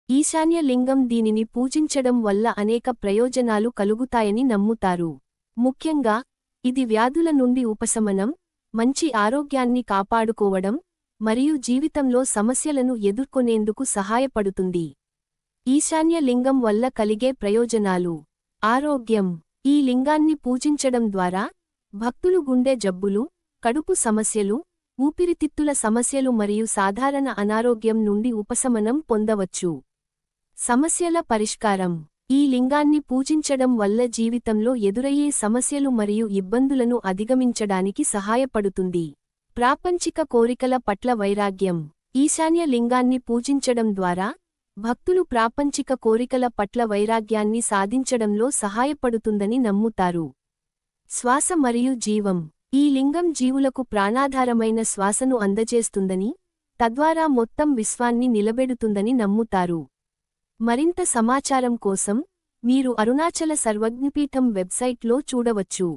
ఈశాన్య లింగం దీనిని పూజించడం వల్ల అనేక ప్రయోజనాలు కలుగుతాయని నమ్ముతారు. ముఖ్యంగా, ఇది వ్యాధుల నుండి ఉపశమనం, మంచి ఆరోగ్యాన్ని కాపాడుకోవడం, మరియు జీవితంలో సమస్యలను ఎదుర్కొనేందుకు సహాయపడుతుంది. ఈశాన్య లింగం వల్ల కలిగే ప్రయోజనాలు. ఆరోగ్యం. ఈ లింగాన్ని పూజించడం ద్వారా భక్తులు గుండె జబ్బులు, కడుపు సమస్యలు, ఊపిరితిత్తుల సమస్యలు మరియు సాధారణ అనారోగ్యం నుండి ఉపశమనం పొందవచ్చు. సమస్యల పరిష్కారం. ఈ లింగాన్ని పూజించడం వల్ల జీవితంలో ఎదురయ్యే సమస్యలు మరియు ఇబ్బందులను అధిగమించడానికి సహాయపడుతుంది. ప్రాపంచిక కోరికల పట్ల వైరాగ్యం. ఈశాన్య లింగాన్ని పూజించడం ద్వారా భక్తులు ప్రాపంచిక కోరికల పట్ల వైరాగ్యాన్ని సాధించడంలో సహాయపడుతుందని నమ్ముతారు. శ్వాస మరియు జీవం. ఈ లింగం జీవులకు ప్రాణాధారమైన శ్వాసను అందజేస్తుందని, తద్వారా మొత్తం విశ్వాన్ని నిలబెడుతుందని నమ్ముతారు. మరింత సమాచారం కోసం మీరు అరుణాచల సర్వజ్ఞపీఠం వెబ్సైట్లో చూడవచ్చు.